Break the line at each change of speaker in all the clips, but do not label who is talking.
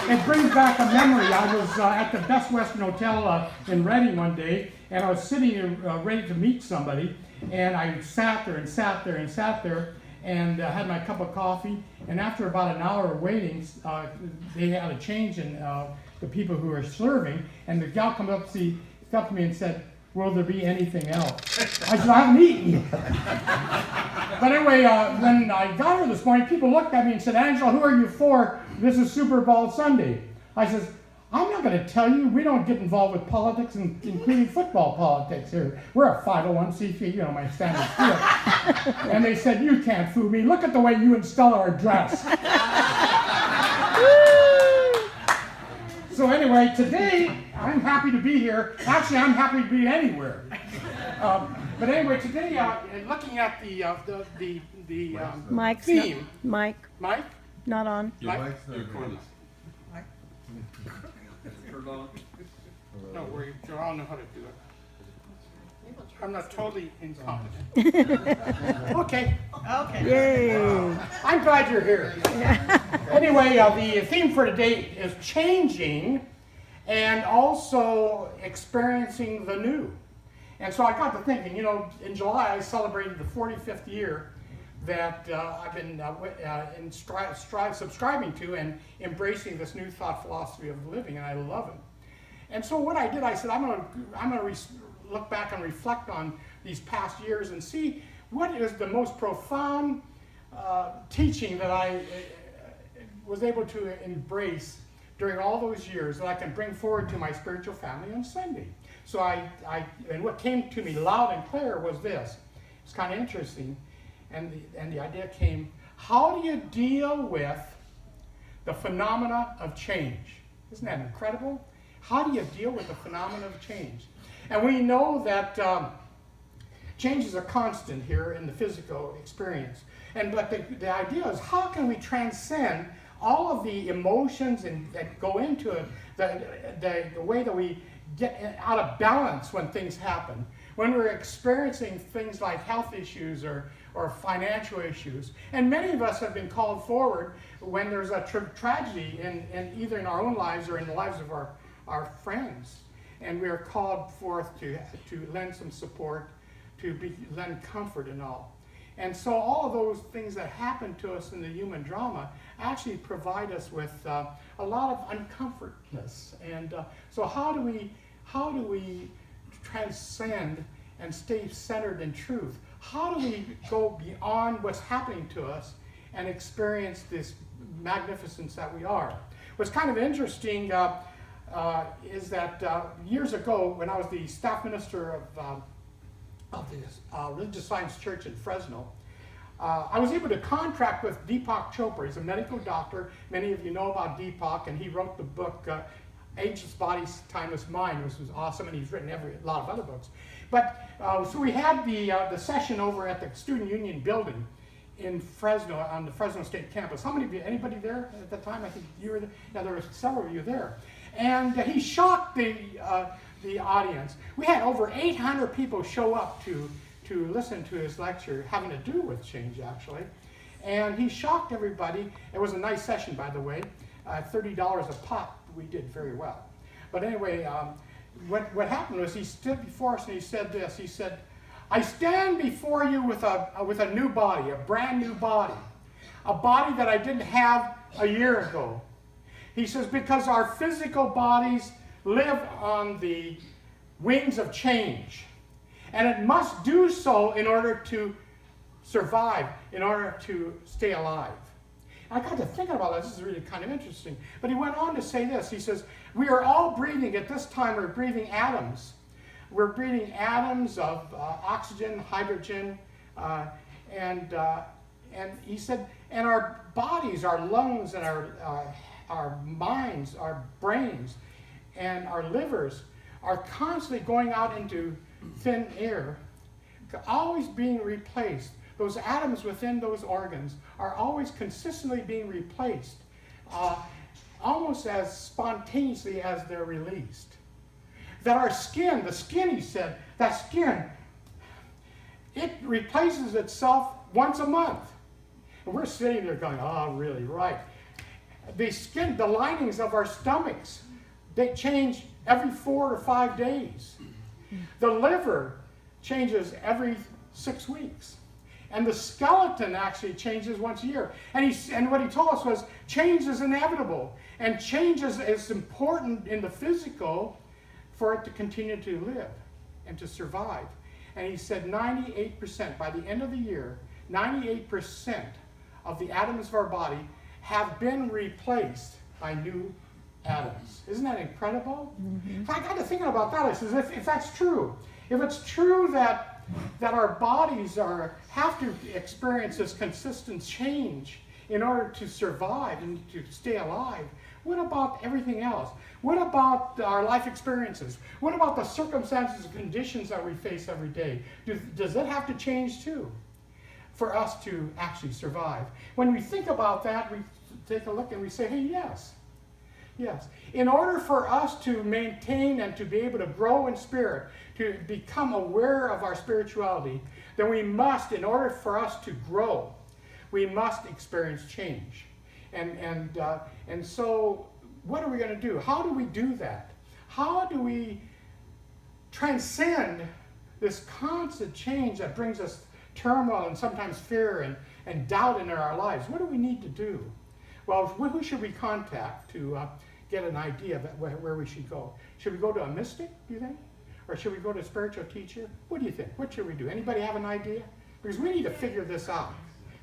it brings back a memory. I was at the Best Western Hotel in Reading one day, and I was sitting ready to meet somebody, and I sat there and sat there and sat there, and had my cup of coffee, and after about an hour of waiting, they had a change in the people who were serving, and the gal came up to me and said, "Will there be anything else?" I said, "I haven't eaten yet." But anyway, when I got here this morning, people looked at me and said, "Angelo, who are you for? This is Super Bowl Sunday." I says, "I'm not going to tell you. We don't get involved with politics, including football politics here. We're a 501c3, you know, my standard spiel." And they said, "You can't fool me. Look at the way you and Stella are dressed." So anyway, today, I'm happy to be here. Actually, I'm happy to be anywhere. But anyway, today, looking at the
Mike's
theme.
Mike, not on.
Your mic's not on.
No, we all know how to do it. I'm not totally incompetent. Okay.
Yay.
I'm glad you're here. Anyway, the theme for today is changing and also experiencing the new. And so I got to thinking, you know, in July I celebrated the 45th year that I've been subscribing to and embracing this new thought philosophy of living, and I love it. And so what I did, I said, I'm going to look back and reflect on these past years and see what is the most profound teaching that I was able to embrace during all those years that I can bring forward to my spiritual family on Sunday. So and what came to me loud and clear was this. It's kind of interesting. And the idea came, how do you deal with the phenomena of change? Isn't that incredible? How do you deal with the phenomena of change? And we know that change is a constant here in the physical experience. But the idea is, how can we transcend all of the emotions that go into it, the way that we get out of balance when things happen, when we're experiencing things like health issues or financial issues. And many of us have been called forward when there's a tragedy in either in our own lives or in the lives of our friends. And we are called forth to lend some support, to lend comfort and all. And so all of those things that happen to us in the human drama actually provide us with a lot of uncomfortness. And so how do we transcend and stay centered in truth? How do we go beyond what's happening to us and experience this magnificence that we are? What's kind of interesting is that years ago, when I was the staff minister of the Religious Science Church in Fresno, I was able to contract with Deepak Chopra. He's a medical doctor. Many of you know about Deepak, and he wrote the book Ageless Bodies, Timeless Mind, which was awesome, and he's written a lot of other books. But so we had the session over at the Student Union building in Fresno, on the Fresno State campus. How many of you, anybody there at the time? I think you were there. Yeah, there were several of you there. And he shocked the audience. We had over 800 people show up to listen to his lecture, having to do with change, actually. And he shocked everybody. It was a nice session, by the way. $30 a pop. We did very well. But anyway, what happened was he stood before us and he said this. He said, "I stand before you with a new body, a brand new body, a body that I didn't have a year ago." He says, because our physical bodies live on the wings of change. And it must do so in order to survive, in order to stay alive. I got to thinking about that. This is really kind of interesting. But he went on to say this. He says, we are all breathing, at this time, we're breathing atoms. We're breathing atoms of oxygen, hydrogen, and he said, and our bodies, our lungs, and our minds, our brains, and our livers are constantly going out into thin air, always being replaced. Those atoms within those organs are always consistently being replaced, almost as spontaneously as they're released. That our skin, the skin, he said, that skin, it replaces itself once a month. And we're sitting there going, oh, really, right. The linings of our stomachs, they change every 4 or 5 days. The liver changes every 6 weeks. And the skeleton actually changes once a year. And what he told us was change is inevitable. And change is important in the physical for it to continue to live and to survive. And he said 98%, by the end of the year, 98% of the atoms of our body have been replaced by new atoms. Isn't that incredible? Mm-hmm. I got to thinking about that. I says, if that's true, if it's true that our bodies have to experience this consistent change in order to survive and to stay alive, what about everything else? What about our life experiences? What about the circumstances and conditions that we face every day? Does it have to change too for us to actually survive? When we think about that, we take a look and we say, hey, yes. Yes. In order for us to maintain and to be able to grow in spirit, to become aware of our spirituality, then we must, in order for us to grow, we must experience change. And so what are we going to do? How do we do that? How do we transcend this constant change that brings us turmoil and sometimes fear and doubt in our lives? What do we need to do? Well, who should we contact to get an idea of where we should go? Should we go to a mystic, do you think? Or should we go to a spiritual teacher? What do you think? What should we do? Anybody have an idea? Because we need to figure this out.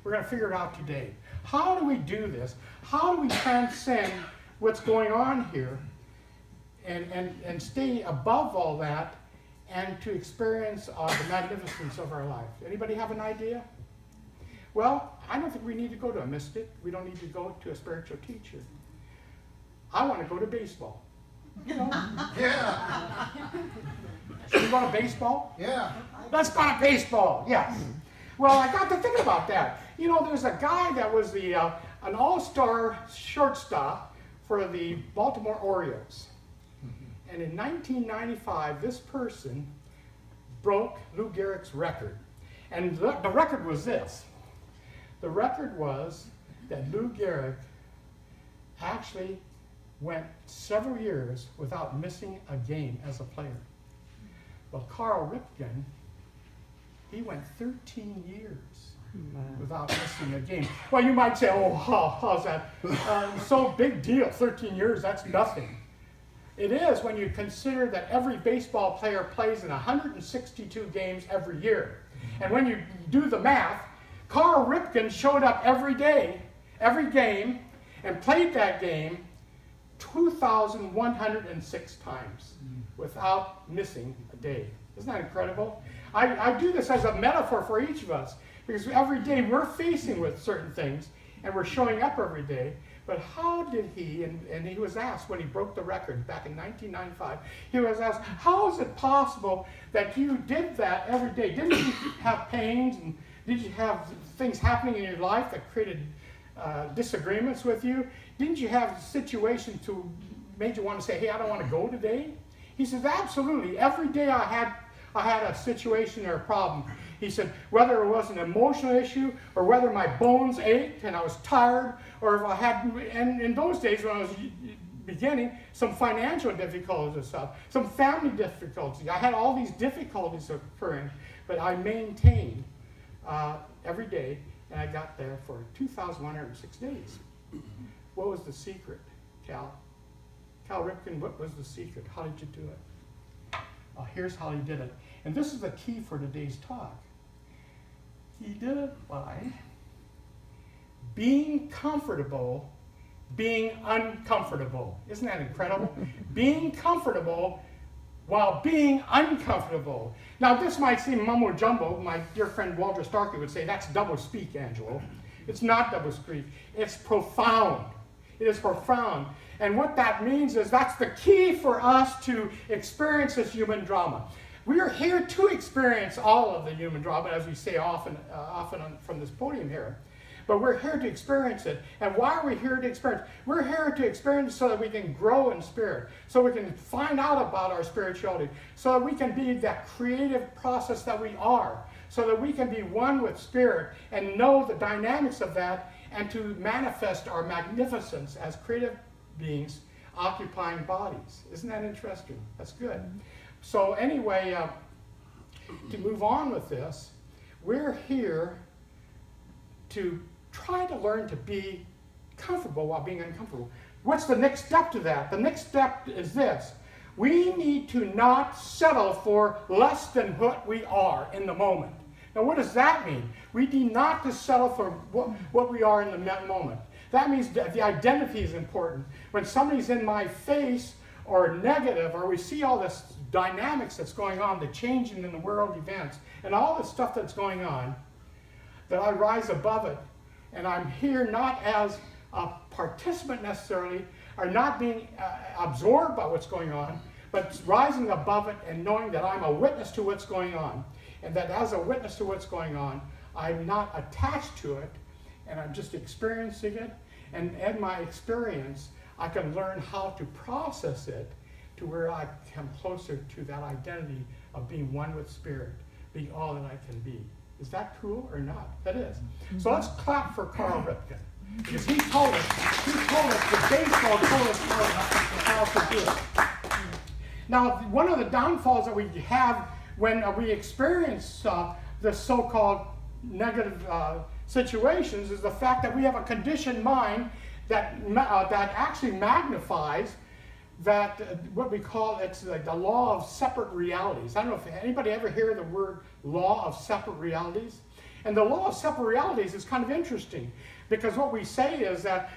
We're going to figure it out today. How do we do this? How do we transcend what's going on here and stay above all that and to experience the magnificence of our life? Anybody have an idea? Well, I don't think we need to go to a mystic. We don't need to go to a spiritual teacher. I want to go to baseball. You know?
Yeah.
Should we go to baseball?
Yeah.
Let's go to baseball. Yes. Well, I got to thinking about that. You know, there's a guy that was an all-star shortstop for the Baltimore Orioles. And in 1995, this person broke Lou Gehrig's record. And the record was this. The record was that Lou Gehrig actually went several years without missing a game as a player. Well, Carl Ripken, he went 13 years without missing a game. Well, you might say, oh, how's that? So big deal, 13 years, that's nothing. It is when you consider that every baseball player plays in 162 games every year. And when you do the math, Carl Ripken showed up every day, every game, and played that game 2,106 times without missing a day. Isn't that incredible? I do this as a metaphor for each of us, because every day we're facing with certain things, and we're showing up every day. But how did he, and he was asked when he broke the record back in 1995, he was asked, how is it possible that you did that every day? Didn't you have pains, and did you have things happening in your life that created disagreements with you? Didn't you have situations to made you want to say, hey, I don't want to go today? He says, absolutely. Every day I had a situation or a problem. He said, whether it was an emotional issue or whether my bones ached and I was tired, or if I had, and in those days when I was beginning, some financial difficulties and stuff, some family difficulties. I had all these difficulties occurring, but I maintained every day, and I got there for 2,106 days. What was the secret, Cal? Cal Ripken, what was the secret? How did you do it? Here's how he did it. And this is the key for today's talk. He did it by being comfortable, being uncomfortable. Isn't that incredible? Being comfortable while being uncomfortable. Now, this might seem mumbo jumbo. My dear friend Walter Starkey would say, that's double speak, Angelo. It's not double speak. It's profound. It is profound. And what that means is that's the key for us to experience this human drama. We are here to experience all of the human drama, as we say often from this podium here. But we're here to experience it. And why are we here to experience? We're here to experience so that we can grow in spirit, so we can find out about our spirituality, so that we can be that creative process that we are, so that we can be one with spirit and know the dynamics of that and to manifest our magnificence as creative beings occupying bodies. Isn't that interesting? That's good. So anyway, to move on with this, we're here to try to learn to be comfortable while being uncomfortable. What's the next step to that? The next step is this. We need to not settle for less than what we are in the moment. Now, what does that mean? We need not to settle for what we are in the moment. That means that the identity is important. When somebody's in my face or negative, or we see all this dynamics that's going on, the changing in the world events, and all the stuff that's going on, that I rise above it. And I'm here not as a participant necessarily, or not being absorbed by what's going on, but rising above it and knowing that I'm a witness to what's going on. And that as a witness to what's going on, I'm not attached to it, and I'm just experiencing it. And in my experience, I can learn how to process it to where I come closer to that identity of being one with Spirit, being all that I can be. Is that cool or not? That is. So let's clap for Carl Ripken. Because he told us the baseball told us how to do it. Now, one of the downfalls that we have when we experience the so-called negative situations is the fact that we have a conditioned mind that actually magnifies that what we call, it's like the law of separate realities. I don't know if anybody ever hear the word law of separate realities. And the law of separate realities is kind of interesting, because what we say is that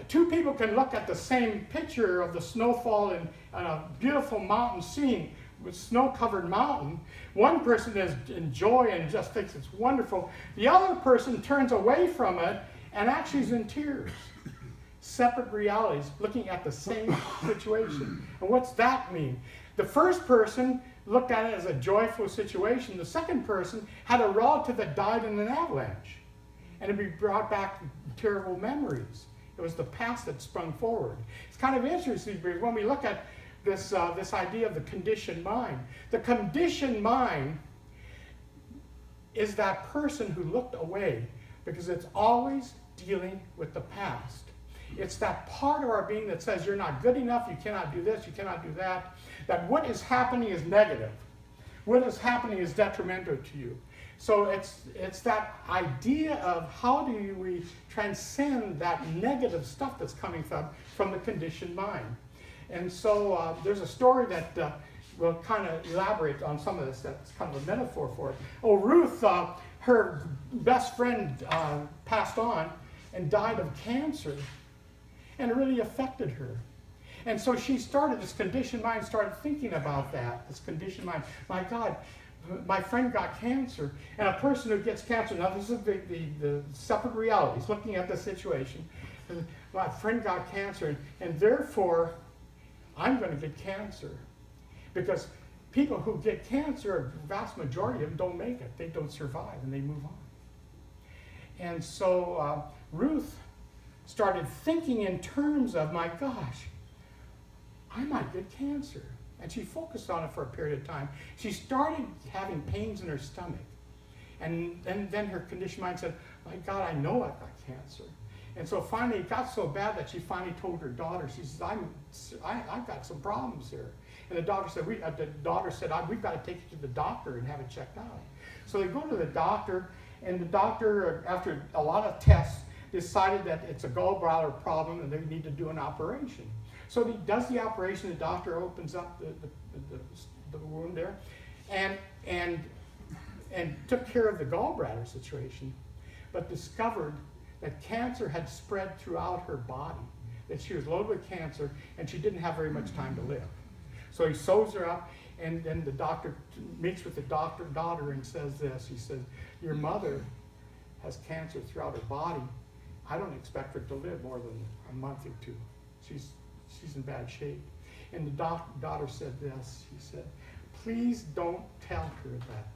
two people can look at the same picture of the snowfall in a beautiful mountain scene with snow-covered mountain. One person is in joy and just thinks it's wonderful. The other person turns away from it and actually is in tears. Separate realities, looking at the same situation. And what's that mean? The first person looked at it as a joyful situation. The second person had a relative that died in an avalanche. And it brought back terrible memories. It was the past that sprung forward. It's kind of interesting because when we look at this idea of the conditioned mind, the conditioned mind is that person who looked away because it's always dealing with the past. It's that part of our being that says you're not good enough, you cannot do this, you cannot do that. That what is happening is negative. What is happening is detrimental to you. So it's that idea of how do we transcend that negative stuff that's coming from the conditioned mind. And so there's a story that will kind of elaborate on some of this. That's kind of a metaphor for it. Oh, Ruth, her best friend passed on and died of cancer. And it really affected her. And so she started, this conditioned mind started thinking about that, this conditioned mind. My God, my friend got cancer. And a person who gets cancer, now this is the separate realities, looking at the situation. My friend got cancer, and therefore, I'm going to get cancer. Because people who get cancer, the vast majority of them don't make it. They don't survive, and they move on. And so Ruth started thinking in terms of, my gosh, I might get cancer. And she focused on it for a period of time. She started having pains in her stomach. And then her conditioned mind said, my God, I know I've got cancer. And so finally it got so bad that she finally told her daughter, she says, I've got some problems here. And the daughter said, we've got to take you to the doctor and have it checked out. So they go to the doctor, and the doctor, after a lot of tests, decided that it's a gallbladder problem and they need to do an operation. So he does the operation, the doctor opens up the wound there and took care of the gallbladder situation, but discovered that cancer had spread throughout her body, that she was loaded with cancer and she didn't have very much time to live. So he sews her up, and then the doctor meets with the daughter and says this, he says, your mother has cancer throughout her body. I don't expect her to live more than a month or two. She's in bad shape. And the daughter said this. She said, please don't tell her that.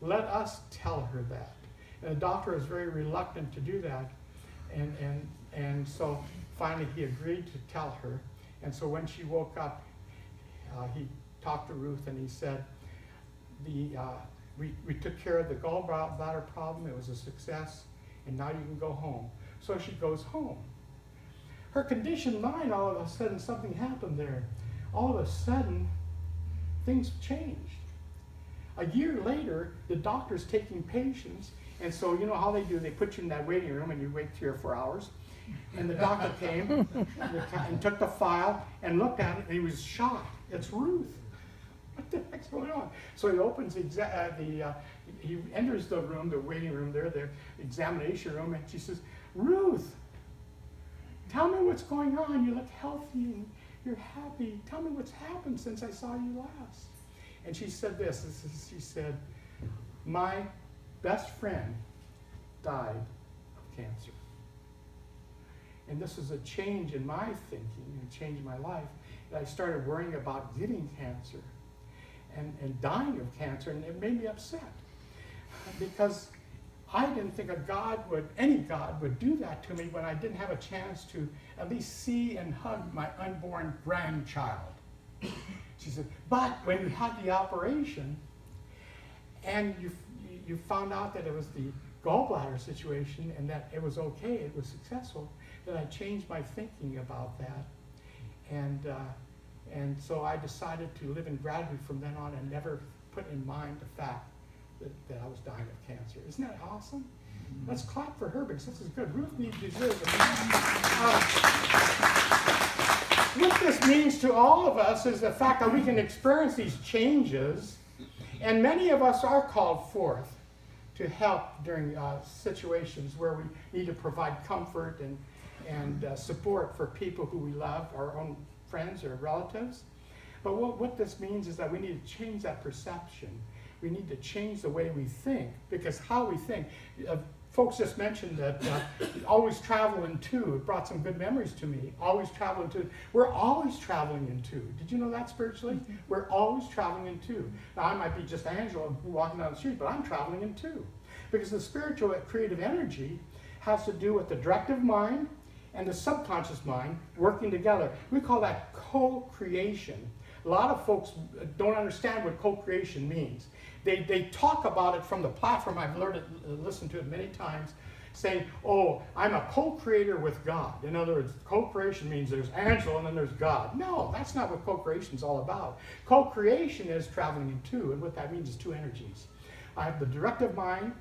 Let us tell her that. And the doctor was very reluctant to do that. And so finally he agreed to tell her. And so when she woke up, he talked to Ruth and he said, we took care of the gallbladder problem. It was a success. and now you can go home. So she goes home. Her conditioned mind, all of a sudden, something happened there. All of a sudden, things changed. A year later, the doctor's taking patients, and so you know how they do, they put you in that waiting room and you wait 3 or 4 hours. And the doctor came and took the file and looked at it, and he was shocked. It's Ruth. What the heck's going on? So he opens he enters the room, the waiting room there, the examination room, and she says, Ruth, tell me what's going on. You look healthy and you're happy. Tell me what's happened since I saw you last. And she said she said, my best friend died of cancer. And this is a change in my thinking and change in my life. And I started worrying about getting cancer and dying of cancer, and it made me upset because I didn't think any God would do that to me when I didn't have a chance to at least see and hug my unborn grandchild. She said, but when you had the operation and you found out that it was the gallbladder situation and that it was okay, it was successful, that I changed my thinking about that. And so I decided to live in gratitude from then on and never put in mind the fact that I was dying of cancer. Isn't that awesome? Mm-hmm. Let's clap for her because this is good. Ruth needs to do it. What this means to all of us is the fact that we can experience these changes, and many of us are called forth to help during situations where we need to provide comfort and support for people who we love, our own friends or relatives. But what this means is that we need to change that perception. We need to change the way we think, because how we think. Folks just mentioned that always travel in two. It brought some good memories to me. Always travel in two. We're always traveling in two. Did you know that spiritually? Mm-hmm. We're always traveling in two. Now, I might be just Angelo walking down the street, but I'm traveling in two. Because the spiritual creative energy has to do with the directive mind and the subconscious mind working together. We call that co-creation. A lot of folks don't understand what co-creation means. They talk about it from the platform. I've listened to it many times, saying, oh, I'm a co-creator with God. In other words, co-creation means there's Angelo and then there's God. No, that's not what co-creation is all about. Co-creation is traveling in two, and what that means is two energies. I have the directive mind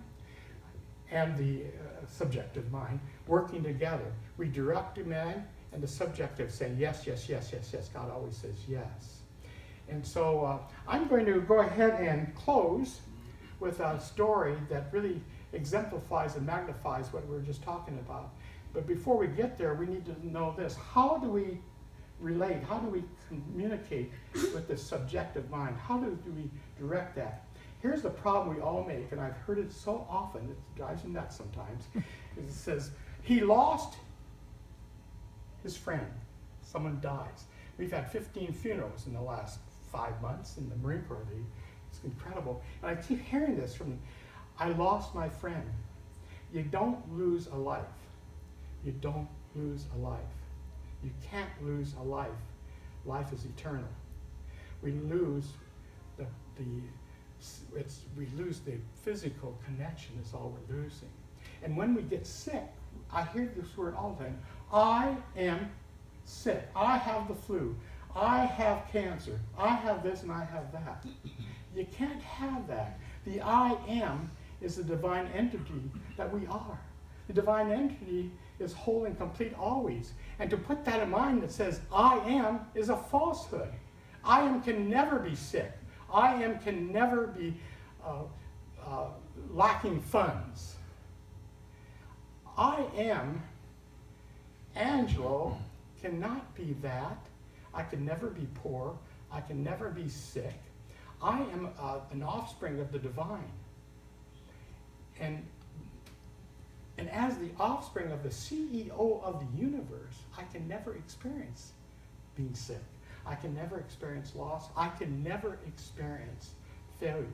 and the subjective mind working together. We directive mind and the subjective saying yes, yes, yes, yes, yes. God always says yes. And so I'm going to go ahead and close with a story that really exemplifies and magnifies what we were just talking about. But before we get there, we need to know this. How do we relate? How do we communicate with the subjective mind? How do we direct that? Here's the problem we all make, and I've heard it so often, it drives me nuts sometimes. It says, he lost his friend. Someone dies. We've had 15 funerals in the last 5 months in the Marine Corps. It's incredible. And I keep hearing this from, I lost my friend. You don't lose a life. You don't lose a life. You can't lose a life. Life is eternal. We lose we lose the physical connection is all we're losing. And when we get sick, I hear this word all the time, I am sick. I have the flu. I have cancer. I have this and I have that. You can't have that. The I am is the divine entity that we are. The divine entity is whole and complete always. And to put that in mind that says I am is a falsehood. I am can never be sick. I am can never be lacking funds. I am, Angelo, cannot be that. I can never be poor. I can never be sick. I am an offspring of the divine. And as the offspring of the CEO of the universe, I can never experience being sick. I can never experience loss. I can never experience failure.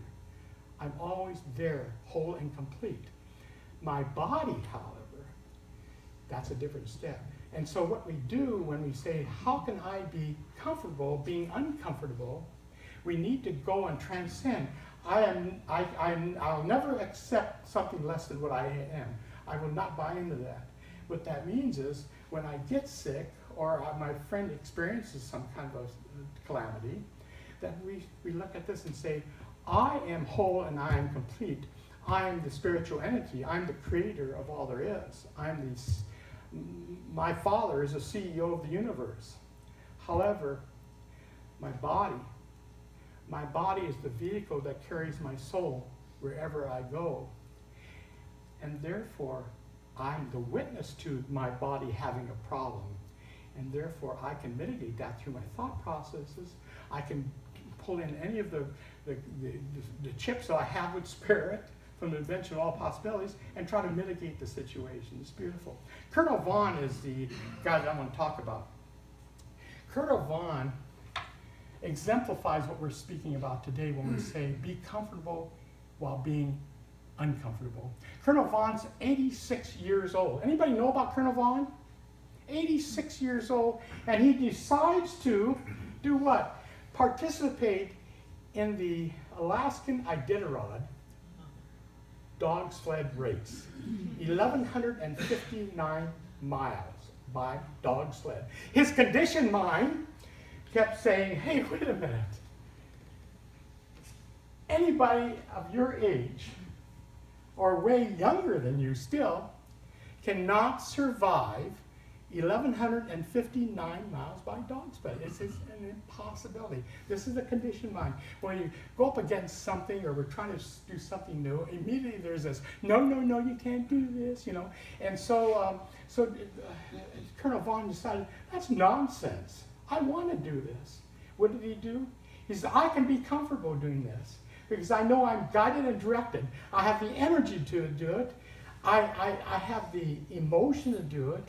I'm always there, whole and complete. My body, however, that's a different step. And so what we do when we say, how can I be comfortable being uncomfortable? We need to go and transcend. I'll never accept something less than what I am. I will not buy into that. What that means is when I get sick or my friend experiences some kind of a calamity, that we look at this and say, I am whole and I am complete. I am the spiritual entity. I'm the creator of all there is. My Father is the CEO of the universe. However, my body is the vehicle that carries my soul wherever I go. And therefore, I'm the witness to my body having a problem. And therefore, I can mitigate that through my thought processes. I can pull in any of the chips that I have with spirit from the invention of all possibilities and try to mitigate the situation. It's beautiful. Colonel Vaughn is the guy that I'm going to talk about. Colonel Vaughn exemplifies what we're speaking about today when we say be comfortable while being uncomfortable. Colonel Vaughn's 86 years old. Anybody know about Colonel Vaughn? 86 years old, and he decides to do what? Participate in the Alaskan Iditarod dog sled race. 1,159 miles by dog sled. His conditioned mind kept saying, hey, wait a minute. Anybody of your age, or way younger than you still, cannot survive 1,159 miles by dog sled. It's an impossibility. This is a conditioned mind. When you go up against something or we're trying to do something new, immediately there's this, no, you can't do this, you know. And so Colonel Vaughn decided, that's nonsense. I want to do this. What did he do? He said, I can be comfortable doing this because I know I'm guided and directed. I have the energy to do it. I have the emotion to do it.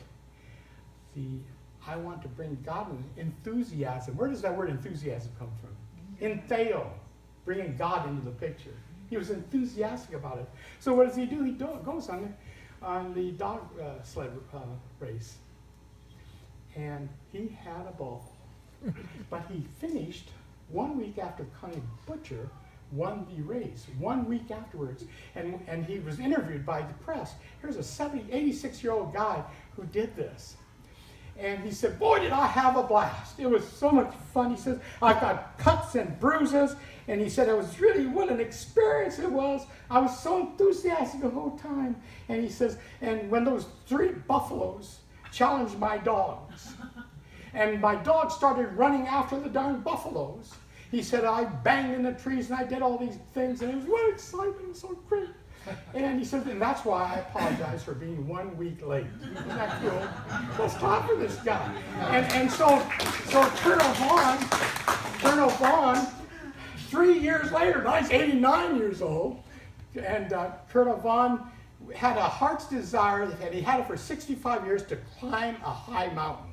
I want to bring God in enthusiasm. Where does that word enthusiasm come from? Entheo, bringing God into the picture. He was enthusiastic about it. So what does he do? He goes on the dog sled race. And he had a ball. But he finished 1 week after Connie Butcher won the race, 1 week afterwards. And he was interviewed by the press. Here's a 86-year-old guy who did this. And he said, boy, did I have a blast. It was so much fun. He says, I got cuts and bruises. And he said, it was really what an experience it was. I was so enthusiastic the whole time. And he says, and when those 3 buffaloes challenged my dogs, and my dogs started running after the darn buffaloes, he said, I banged in the trees and I did all these things. And it was what excitement. It was so great. And he said, and that's why I apologize for being 1 week late. Isn't that cool? Let's talk for this guy. And so Colonel Vaughn, 3 years later, now he's 89 years old, and Colonel Vaughn had a heart's desire, and he had it for 65 years, to climb a high mountain.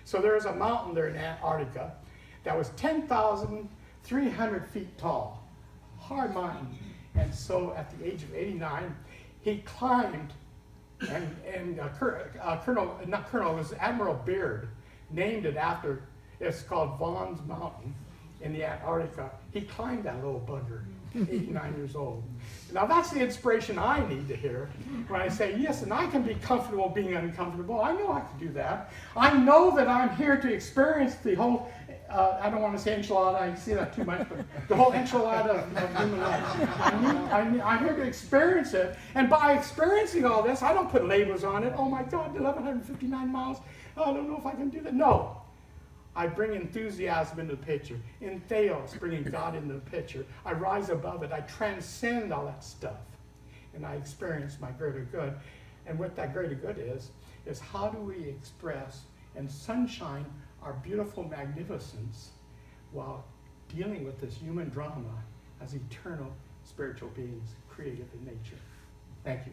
So there's a mountain there in Antarctica that was 10,300 feet tall. Hard mountain. And so at the age of 89, he climbed, and it was Admiral Beard, named it after, it's called Vaughn's Mountain in the Antarctica. He climbed that little bugger, 89 years old. Now that's the inspiration I need to hear when I say, yes, and I can be comfortable being uncomfortable. I know I can do that. I know that I'm here to experience the whole, I don't want to say enchilada, I see that too much, but the whole enchilada of human life. I'm here to experience it, and by experiencing all this, I don't put labels on it. Oh my God, 1,159 miles, oh, I don't know if I can do that. No. I bring enthusiasm into the picture. In Theos, bringing God into the picture. I rise above it. I transcend all that stuff. And I experience my greater good. And what that greater good is how do we express and sunshine our beautiful magnificence while dealing with this human drama as eternal spiritual beings created in nature. Thank you.